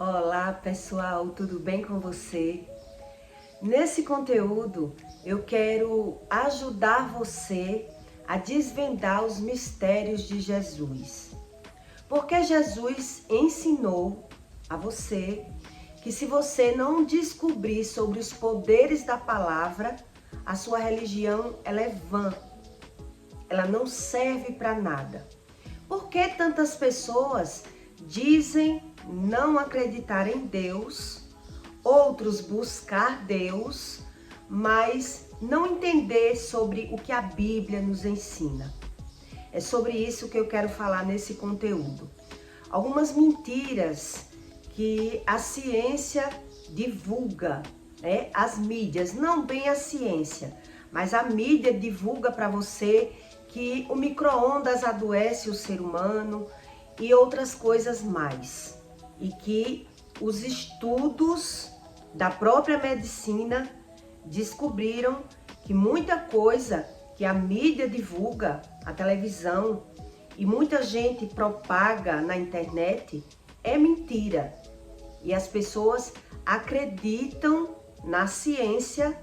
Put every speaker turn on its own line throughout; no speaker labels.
Olá pessoal, tudo bem com você? Nesse conteúdo eu quero ajudar você a desvendar os mistérios de Jesus. Porque Jesus ensinou a você que se você não descobrir sobre os poderes da palavra, a sua religião ela é vã, ela não serve para nada. Por que tantas pessoas dizem não acreditar em Deus, outros buscar Deus, mas não entender sobre o que a Bíblia nos ensina? É sobre isso que eu quero falar nesse conteúdo. Algumas mentiras que a ciência divulga, né? As mídias, não bem a ciência, mas a mídia divulga para você que o micro-ondas adoece o ser humano e outras coisas mais. E que os estudos da própria medicina descobriram que muita coisa que a mídia divulga, a televisão e muita gente propaga na internet é mentira. E as pessoas acreditam na ciência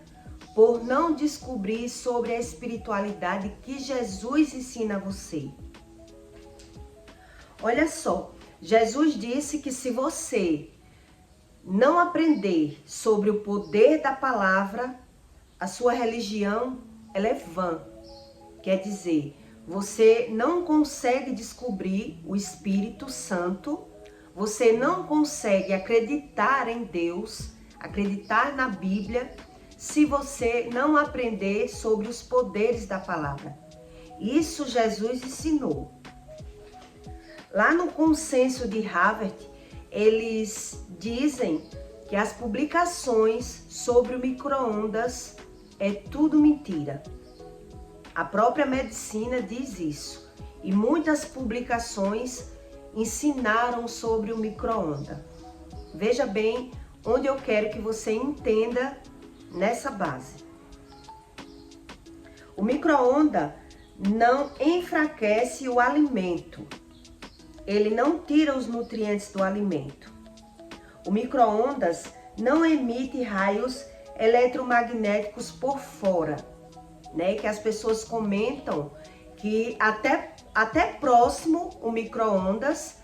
por não descobrir sobre a espiritualidade que Jesus ensina a você. Olha só, Jesus disse que se você não aprender sobre o poder da palavra, a sua religião ela é vã. Quer dizer, você não consegue descobrir o Espírito Santo, você não consegue acreditar em Deus, acreditar na Bíblia, se você não aprender sobre os poderes da palavra. Isso Jesus ensinou. Lá no consenso de Harvard, eles dizem que as publicações sobre o micro-ondas é tudo mentira. A própria medicina diz isso. E muitas publicações ensinaram sobre o micro-ondas. Veja bem onde eu quero que você entenda nessa base. O micro-ondas não enfraquece o alimento. Ele não tira os nutrientes do alimento. O micro-ondas não emite raios eletromagnéticos por fora, né? Que as pessoas comentam que até próximo o micro-ondas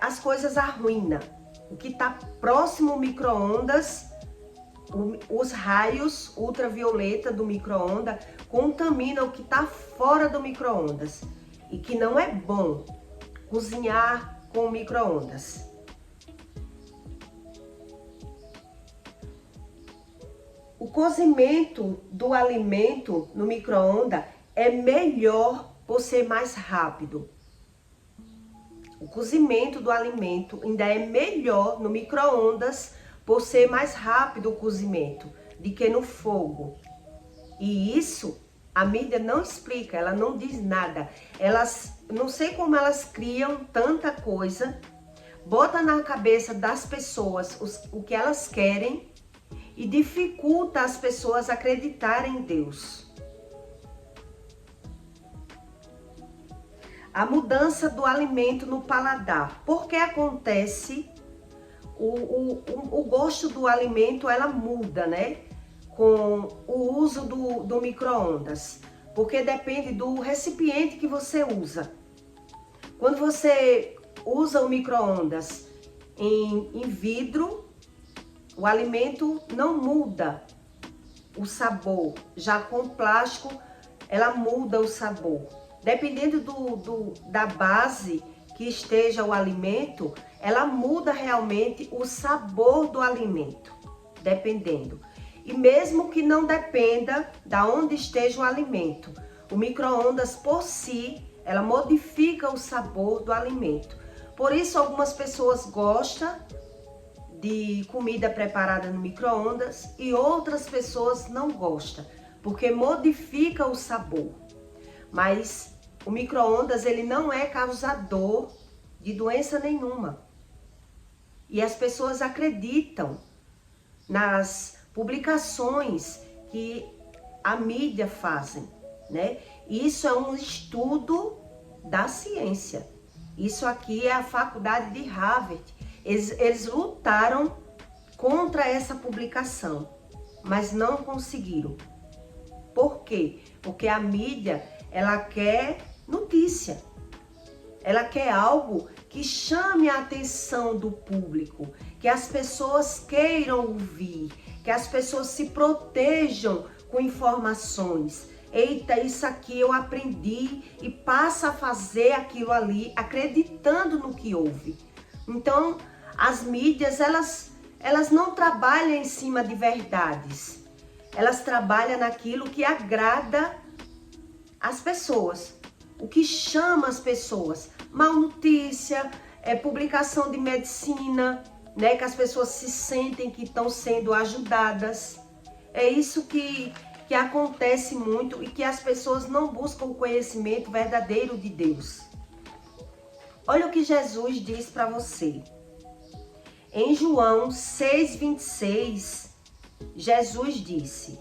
as coisas arruinam. O que está próximo ao micro-ondas, os raios ultravioleta do micro-ondas contaminam o que está fora do micro-ondas. E que não é bom cozinhar com micro-ondas. O cozimento do alimento no micro-ondas é melhor por ser mais rápido. O cozimento do alimento ainda é melhor no micro-ondas por ser mais rápido o cozimento do que no fogo. E isso a mídia não explica, ela não diz nada. Elas, não sei como elas criam tanta coisa, bota na cabeça das pessoas o que elas querem e dificulta as pessoas acreditarem em Deus. A mudança do alimento no paladar. Por que acontece? O gosto do alimento ela muda, né? Com o uso do micro-ondas, porque depende do recipiente que você usa. Quando você usa o micro-ondas em vidro, o alimento não muda o sabor. Já com plástico, ela muda o sabor. Dependendo da base que esteja o alimento, ela muda realmente o sabor do alimento, dependendo. E mesmo que não dependa da onde esteja o alimento, o micro-ondas por si, ela modifica o sabor do alimento. Por isso algumas pessoas gostam de comida preparada no micro-ondas e outras pessoas não gostam, porque modifica o sabor. Mas o micro-ondas ele não é causador de doença nenhuma. E as pessoas acreditam nas publicações que a mídia fazem, né? Isso é um estudo da ciência. Isso aqui é a faculdade de Harvard. Eles lutaram contra essa publicação, mas não conseguiram. Por quê? Porque a mídia, ela quer notícia. Ela quer algo que chame a atenção do público, que as pessoas queiram ouvir, que as pessoas se protejam com informações. Eita, isso aqui eu aprendi, e passa a fazer aquilo ali, acreditando no que ouve. Então, as mídias, elas não trabalham em cima de verdades. Elas trabalham naquilo que agrada as pessoas, o que chama as pessoas. Mal notícia, publicação de medicina, né, que as pessoas se sentem que estão sendo ajudadas. É isso que acontece muito, e que as pessoas não buscam o conhecimento verdadeiro de Deus. Olha o que Jesus diz para você. Em João 6,26, Jesus disse,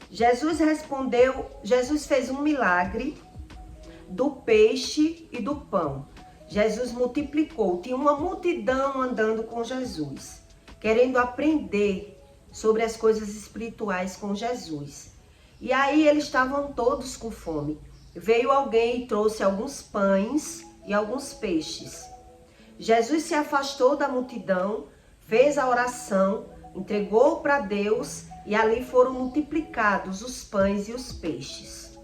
Jesus fez um milagre do peixe e do pão. Jesus multiplicou, tinha uma multidão andando com Jesus, querendo aprender sobre as coisas espirituais com Jesus. E aí eles estavam todos com fome. Veio alguém e trouxe alguns pães e alguns peixes. Jesus se afastou da multidão, fez a oração, entregou para Deus, e ali foram multiplicados os pães e os peixes.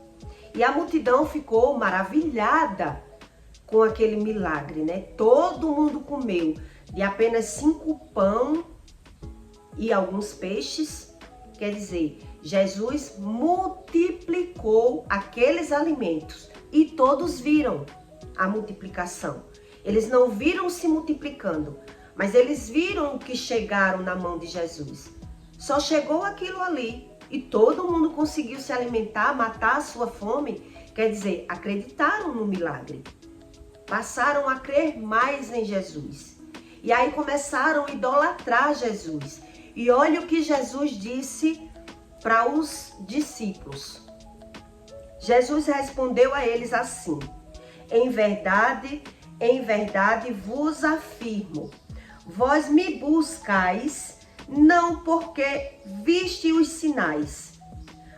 E a multidão ficou maravilhada com aquele milagre, né? Todo mundo comeu de apenas 5 pães e alguns peixes. Quer dizer, Jesus multiplicou aqueles alimentos e todos viram a multiplicação. Eles não viram se multiplicando, mas eles viram o que chegaram na mão de Jesus. Só chegou aquilo ali e todo mundo conseguiu se alimentar, matar a sua fome. Quer dizer, acreditaram no milagre. Passaram a crer mais em Jesus. E aí começaram a idolatrar Jesus. E olha o que Jesus disse para os discípulos. Jesus respondeu a eles assim: em verdade vos afirmo, vós me buscais não porque viste os sinais,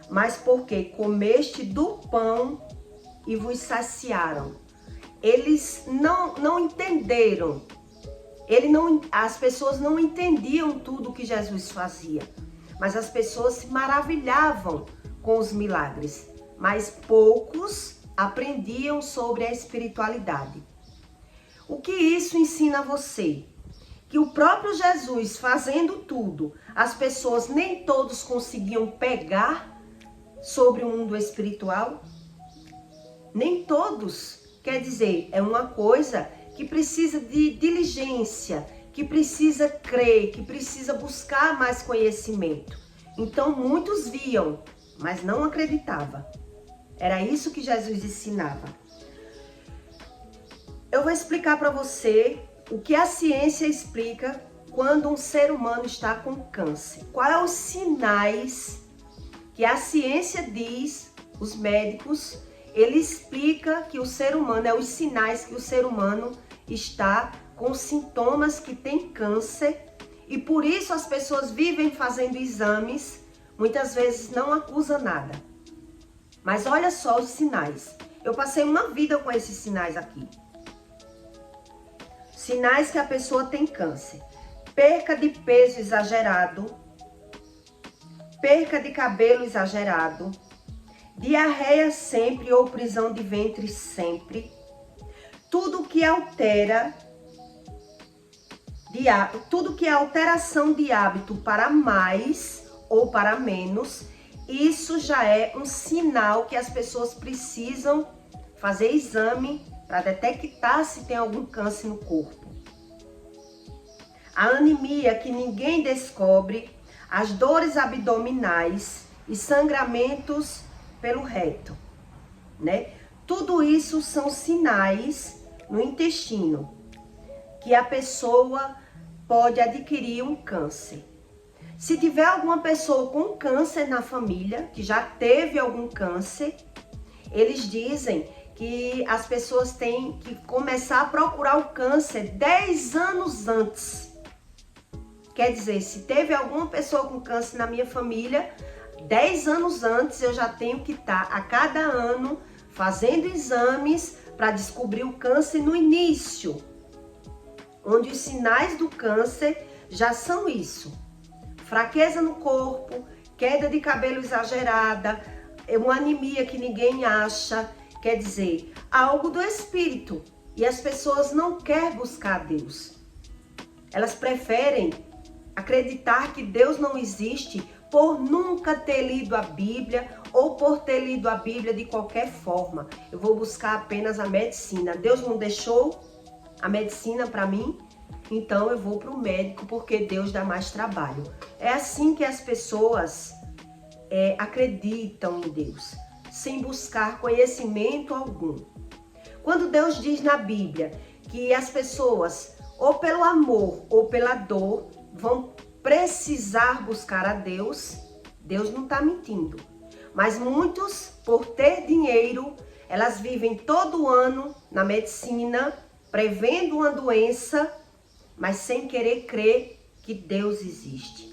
mas porque comeste do pão e vos saciaram. Eles não entenderam. As pessoas não entendiam tudo que Jesus fazia, mas as pessoas se maravilhavam com os milagres, mas poucos aprendiam sobre a espiritualidade. O que isso ensina a você? Que o próprio Jesus fazendo tudo, as pessoas nem todos conseguiam pegar sobre o mundo espiritual. Nem todos. Quer dizer, é uma coisa que precisa de diligência, que precisa crer, que precisa buscar mais conhecimento. Então muitos viam, mas não acreditavam. Era isso que Jesus ensinava. Eu vou explicar para você o que a ciência explica quando um ser humano está com câncer. Quais são os sinais que a ciência diz, os médicos, ele explica que o ser humano, os sinais que o ser humano está com sintomas que tem câncer, e por isso as pessoas vivem fazendo exames, muitas vezes não acusam nada. Mas olha só os sinais. Eu passei uma vida com esses sinais aqui. Sinais que a pessoa tem câncer: perca de peso exagerado, perca de cabelo exagerado, diarreia sempre ou prisão de ventre sempre, tudo que é alteração de hábito para mais ou para menos, isso já é um sinal que as pessoas precisam fazer exame para detectar se tem algum câncer no corpo. A anemia que ninguém descobre, as dores abdominais e sangramentos pelo reto, né? Tudo isso são sinais no intestino que a pessoa pode adquirir um câncer. Se tiver alguma pessoa com câncer na família, que já teve algum câncer, eles dizem que as pessoas têm que começar a procurar o câncer 10 anos antes. Quer dizer, se teve alguma pessoa com câncer na minha família, 10 anos antes eu já tenho que estar a cada ano fazendo exames para descobrir o câncer no início, onde os sinais do câncer já são isso: fraqueza no corpo, queda de cabelo exagerada, uma anemia que ninguém acha, quer dizer, algo do espírito. E as pessoas não querem buscar Deus. Elas preferem acreditar que Deus não existe por nunca ter lido a Bíblia ou por ter lido a Bíblia de qualquer forma. Eu vou buscar apenas a medicina. Deus não deixou a medicina para mim, então eu vou para o médico porque Deus dá mais trabalho. É assim que as pessoas acreditam em Deus, sem buscar conhecimento algum. Quando Deus diz na Bíblia que as pessoas, ou pelo amor ou pela dor, vão precisar buscar a Deus, Deus não está mentindo. Mas muitos, por ter dinheiro, elas vivem todo ano na medicina, prevendo uma doença, mas sem querer crer que Deus existe.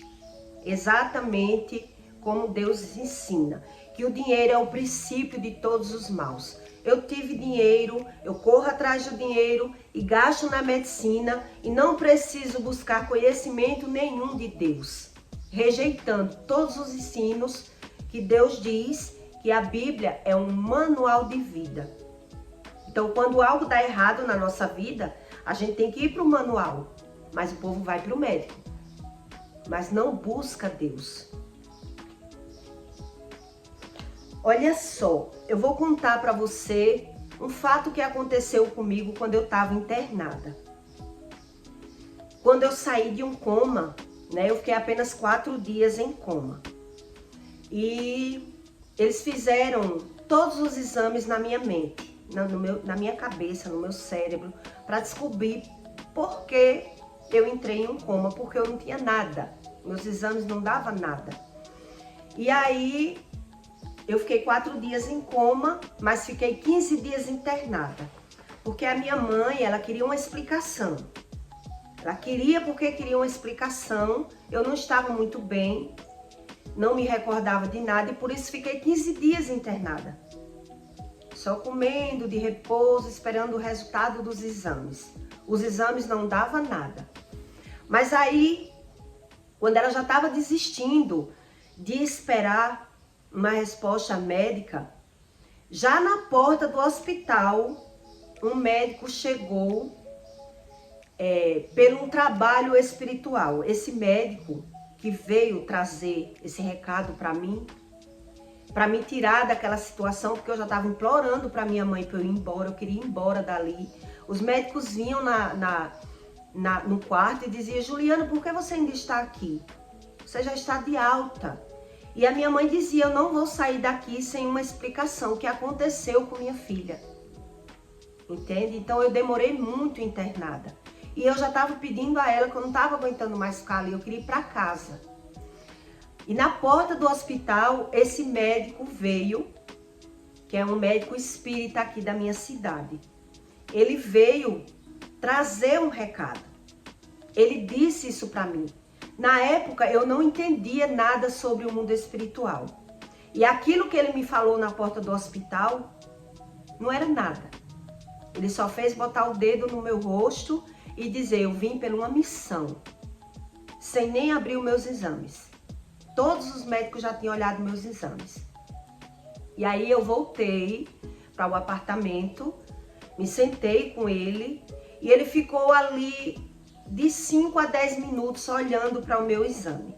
Exatamente como Deus ensina, que o dinheiro é o princípio de todos os maus. Eu tive dinheiro, eu corro atrás do dinheiro e gasto na medicina e não preciso buscar conhecimento nenhum de Deus, rejeitando todos os ensinos que Deus diz que a Bíblia é um manual de vida. Então, quando algo dá errado na nossa vida, a gente tem que ir para o manual, mas o povo vai para o médico, mas não busca Deus. Olha só, eu vou contar para você um fato que aconteceu comigo quando eu estava internada. Quando eu saí de um coma, né, eu fiquei apenas 4 dias em coma. E eles fizeram todos os exames na minha mente, na minha cabeça, no meu cérebro, para descobrir por que eu entrei em um coma, porque eu não tinha nada. Meus exames não davam nada. E aí eu fiquei 4 dias em coma, mas fiquei 15 dias internada. Porque a minha mãe, ela queria uma explicação. Ela queria porque queria uma explicação. Eu não estava muito bem, não me recordava de nada e por isso fiquei 15 dias internada. Só comendo, de repouso, esperando o resultado dos exames. Os exames não davam nada. Mas aí, quando ela já estava desistindo de esperar uma resposta médica, já na porta do hospital, um médico chegou pelo um trabalho espiritual. Esse médico que veio trazer esse recado para mim, para me tirar daquela situação, porque eu já estava implorando para minha mãe para eu ir embora, eu queria ir embora dali. Os médicos vinham no quarto e diziam: Juliana, por que você ainda está aqui? Você já está de alta. E a minha mãe dizia: eu não vou sair daqui sem uma explicação, o que aconteceu com minha filha. Entende? Então eu demorei muito internada. E eu já estava pedindo a ela que eu não estava aguentando mais ficar ali, eu queria ir para casa. E na porta do hospital, esse médico veio, que é um médico espírita aqui da minha cidade. Ele veio trazer um recado. Ele disse isso para mim. Na época, eu não entendia nada sobre o mundo espiritual. E aquilo que ele me falou na porta do hospital não era nada. Ele só fez botar o dedo no meu rosto e dizer: eu vim por uma missão, sem nem abrir os meus exames. Todos os médicos já tinham olhado meus exames. E aí eu voltei para o apartamento, me sentei com ele e ele ficou ali de 5 a 10 minutos olhando para o meu exame,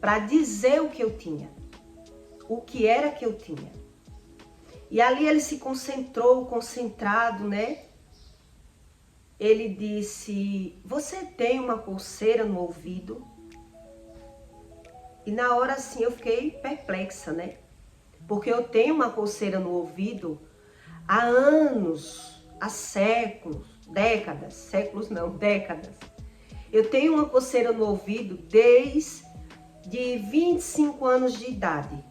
para dizer o que eu tinha, o que era que eu tinha. E ali ele se concentrado, né? Ele disse: você tem uma coceira no ouvido? E na hora assim eu fiquei perplexa, né? Porque eu tenho uma coceira no ouvido há anos, há séculos, décadas, séculos não, décadas. Eu tenho uma coceira no ouvido desde 25 anos de idade.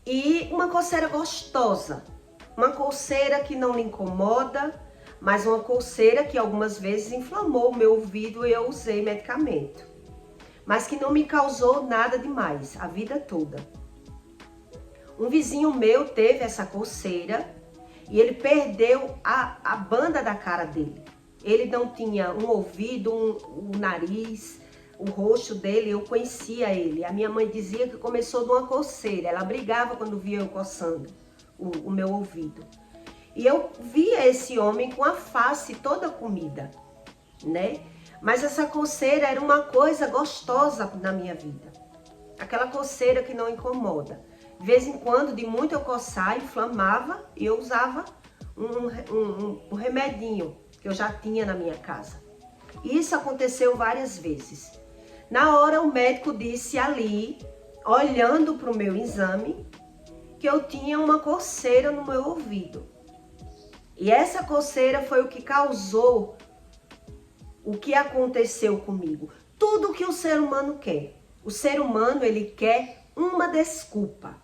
E uma coceira gostosa. Uma coceira que não lhe incomoda, mas uma coceira que algumas vezes inflamou o meu ouvido e eu usei medicamento. Mas que não me causou nada demais, a vida toda. Um vizinho meu teve essa coceira e ele perdeu a banda da cara dele. Ele não tinha um ouvido, um nariz, o rosto dele, eu conhecia ele. A minha mãe dizia que começou de uma coceira, ela brigava quando via eu coçando o meu ouvido. E eu via esse homem com a face toda comida, né? Mas essa coceira era uma coisa gostosa na minha vida. Aquela coceira que não incomoda. De vez em quando, de muito eu coçar, inflamava e eu usava um remedinho que eu já tinha na minha casa. Isso aconteceu várias vezes. Na hora o médico disse ali, olhando para o meu exame, que eu tinha uma coceira no meu ouvido. E essa coceira foi o que causou o que aconteceu comigo. Tudo que o ser humano quer. O ser humano, ele quer uma desculpa.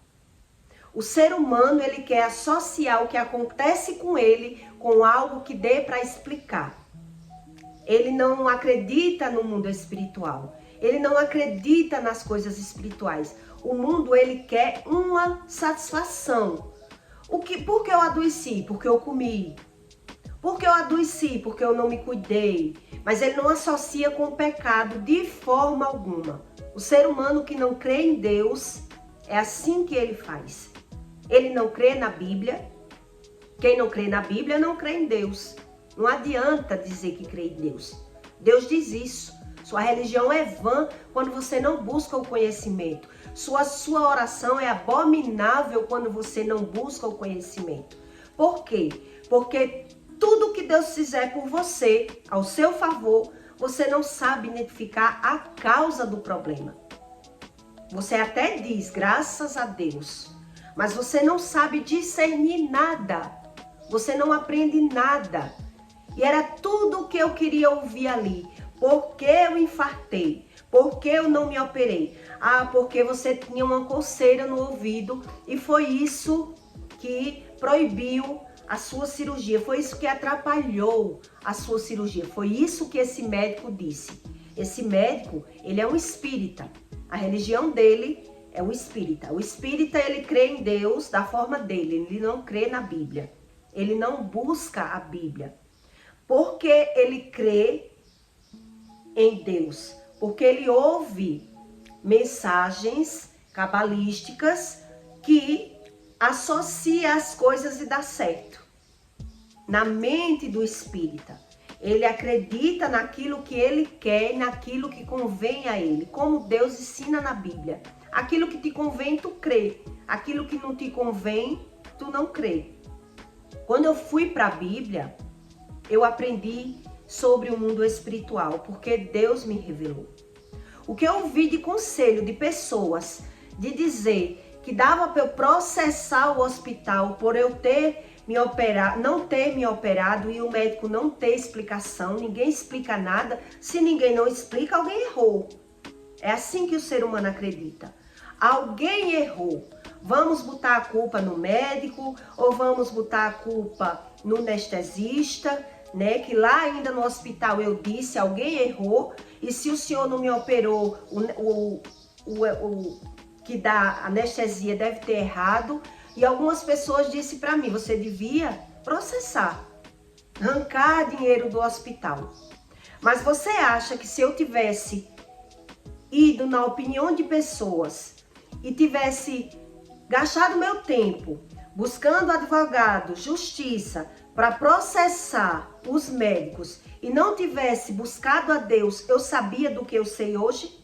O ser humano, ele quer associar o que acontece com ele com algo que dê para explicar. Ele não acredita no mundo espiritual. Ele não acredita nas coisas espirituais. O mundo, ele quer uma satisfação. Por que eu adoeci? Porque eu comi. Por que eu adoeci? Porque eu não me cuidei. Mas ele não associa com o pecado de forma alguma. O ser humano que não crê em Deus, é assim que ele faz. Ele não crê na Bíblia. Quem não crê na Bíblia não crê em Deus. Não adianta dizer que crê em Deus. Deus diz isso. Sua religião é vã quando você não busca o conhecimento. Sua oração é abominável quando você não busca o conhecimento. Por quê? Porque tudo que Deus fizer por você, ao seu favor, você não sabe identificar a causa do problema. Você até diz, graças a Deus, mas você não sabe discernir nada. Você não aprende nada. E era tudo o que eu queria ouvir ali. Por que eu infartei? Por que eu não me operei? Ah, porque você tinha uma coceira no ouvido e foi isso que proibiu a sua cirurgia. Foi isso que atrapalhou a sua cirurgia. Foi isso que esse médico disse. Esse médico, ele é um espírita. A religião dele é o espírita. O espírita, ele crê em Deus da forma dele. Ele não crê na Bíblia. Ele não busca a Bíblia. Porque ele crê em Deus. Porque ele ouve mensagens cabalísticas que associa as coisas e dá certo. Na mente do espírita. Ele acredita naquilo que ele quer, naquilo que convém a ele. Como Deus ensina na Bíblia. Aquilo que te convém, tu crê. Aquilo que não te convém, tu não crê. Quando eu fui para a Bíblia, eu aprendi sobre o mundo espiritual, porque Deus me revelou. O que eu ouvi de conselho de pessoas, de dizer que dava para eu processar o hospital por eu não ter me operado e o médico não ter explicação, ninguém explica nada. Se ninguém não explica, alguém errou. É assim que o ser humano acredita. Alguém errou. Vamos botar a culpa no médico ou vamos botar a culpa no anestesista, né? Que lá ainda no hospital eu disse, alguém errou. E se o senhor não me operou, o que dá anestesia deve ter errado. E algumas pessoas disseram para mim, você devia processar, arrancar dinheiro do hospital. Mas você acha que se eu tivesse ido na opinião de pessoas e tivesse gastado meu tempo buscando advogado, justiça, para processar os médicos e não tivesse buscado a Deus, eu sabia do que eu sei hoje?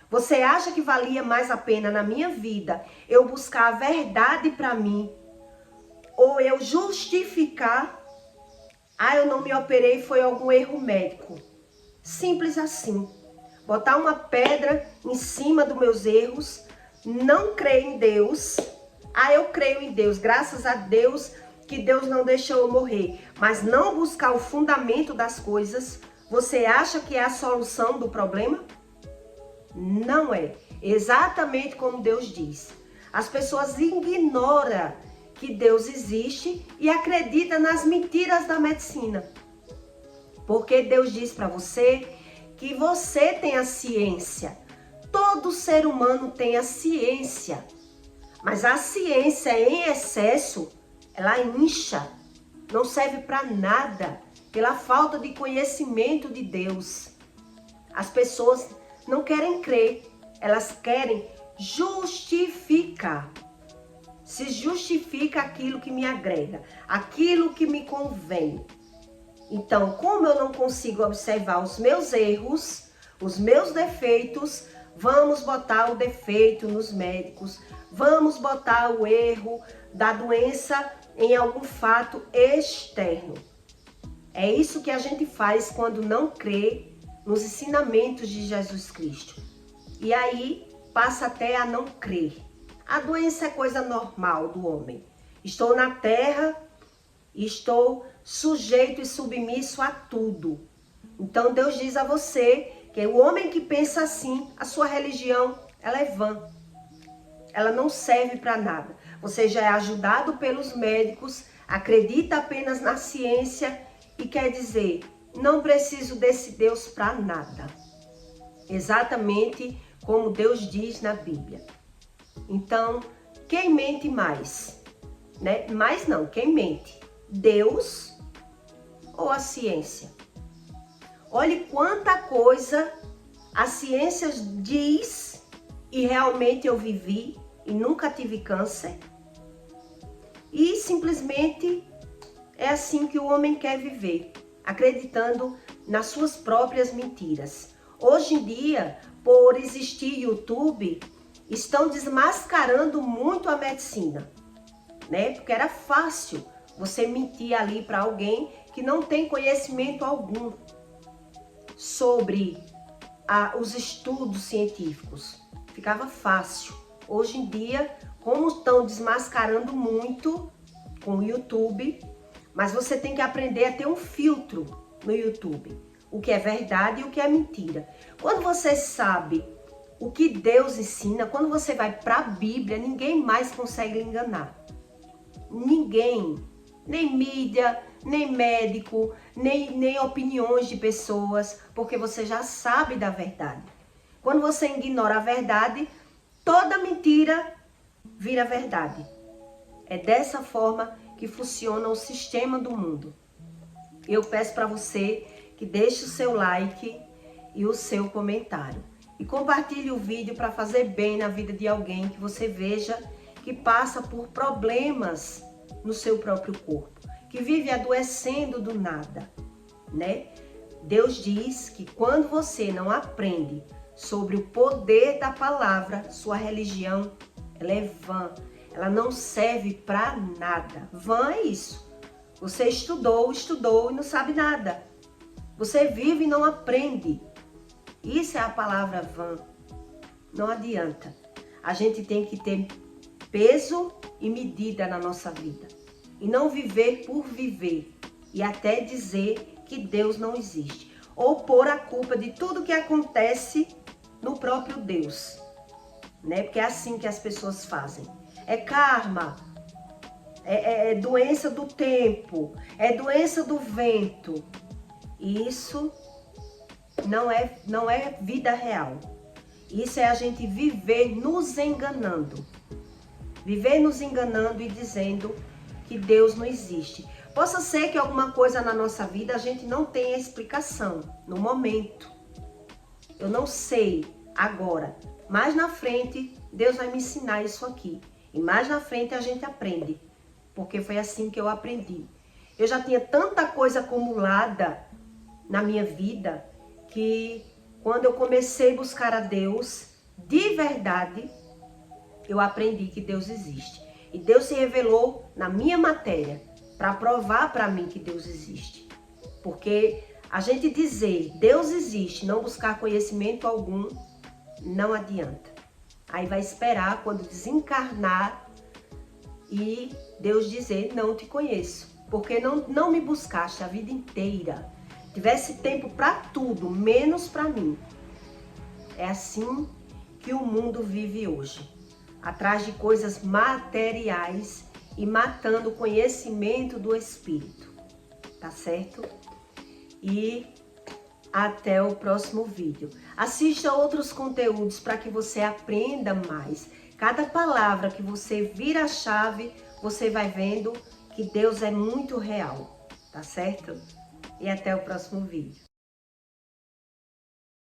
Você acha que valia mais a pena na minha vida eu buscar a verdade para mim ou eu justificar, eu não me operei, foi algum erro médico? Simples assim. Botar uma pedra em cima dos meus erros, não crer em Deus. Eu creio em Deus, graças a Deus que Deus não deixou eu morrer. Mas não buscar o fundamento das coisas, você acha que é a solução do problema? Não é. Exatamente como Deus diz. As pessoas ignoram que Deus existe e acredita nas mentiras da medicina. Porque Deus diz para você que você tem a ciência. Todo ser humano tem a ciência. Mas a ciência em excesso, ela incha, não serve para nada, pela falta de conhecimento de Deus. As pessoas não querem crer, elas querem justificar. Se justifica aquilo que me agrega, aquilo que me convém. Então, como eu não consigo observar os meus erros, os meus defeitos, vamos botar o defeito nos médicos, vamos botar o erro da doença em algum fato externo. É isso que a gente faz quando não crê nos ensinamentos de Jesus Cristo. E aí passa até a não crer. A doença é coisa normal do homem. Estou na terra, estou sujeito e submisso a tudo. Então Deus diz a você que o homem que pensa assim, a sua religião, ela é vã. Ela não serve para nada. Você já é ajudado pelos médicos, acredita apenas na ciência e quer dizer, não preciso desse Deus para nada. Exatamente como Deus diz na Bíblia. Então, quem mente mais? Né? Mais não, quem mente? Deus ou a ciência? Olhe quanta coisa a ciência diz e realmente eu vivi e nunca tive câncer. E simplesmente é assim que o homem quer viver, acreditando nas suas próprias mentiras. Hoje em dia, por existir YouTube, estão desmascarando muito a medicina, né? Porque era fácil você mentir ali para alguém que não tem conhecimento algum sobre os estudos científicos. Ficava fácil. Hoje em dia, como estão desmascarando muito com o YouTube, mas você tem que aprender a ter um filtro no YouTube. O que é verdade e o que é mentira. Quando você sabe o que Deus ensina, quando você vai para a Bíblia, ninguém mais consegue lhe enganar. Ninguém. Nem mídia, nem médico, nem opiniões de pessoas, porque você já sabe da verdade. Quando você ignora a verdade, toda mentira vira verdade. É dessa forma que funciona o sistema do mundo. Eu peço para você que deixe o seu like e o seu comentário. E compartilhe o vídeo para fazer bem na vida de alguém que você veja que passa por problemas no seu próprio corpo, que vive adoecendo do nada, né? Deus diz que quando você não aprende sobre o poder da palavra, sua religião, ela é vã, ela não serve para nada. Vã é isso. Você estudou e não sabe nada. Você vive e não aprende. Isso é a palavra vã. Não adianta. A gente tem que ter peso e medida na nossa vida. E não viver por viver. E até dizer que Deus não existe. Ou pôr a culpa de tudo que acontece no próprio Deus. Né? Porque é assim que as pessoas fazem. É karma. É doença do tempo. É doença do vento. Isso não é vida real. Isso é a gente viver nos enganando. Viver nos enganando e dizendo que Deus não existe. Possa ser que alguma coisa na nossa vida a gente não tenha explicação no momento. Eu não sei agora. Mais na frente, Deus vai me ensinar isso aqui. E mais na frente a gente aprende. Porque foi assim que eu aprendi. Eu já tinha tanta coisa acumulada na minha vida que quando eu comecei a buscar a Deus de verdade, eu aprendi que Deus existe. E Deus se revelou na minha matéria para provar para mim que Deus existe. Porque a gente dizer Deus existe, não buscar conhecimento algum, não adianta. Aí vai esperar quando desencarnar e Deus dizer não te conheço. Porque não me buscaste a vida inteira. Tivesse tempo para tudo, menos para mim. É assim que o mundo vive hoje. Atrás de coisas materiais e matando o conhecimento do Espírito, tá certo? E até o próximo vídeo. Assista outros conteúdos para que você aprenda mais. Cada palavra que você vira a chave, você vai vendo que Deus é muito real, tá certo? E até o próximo vídeo.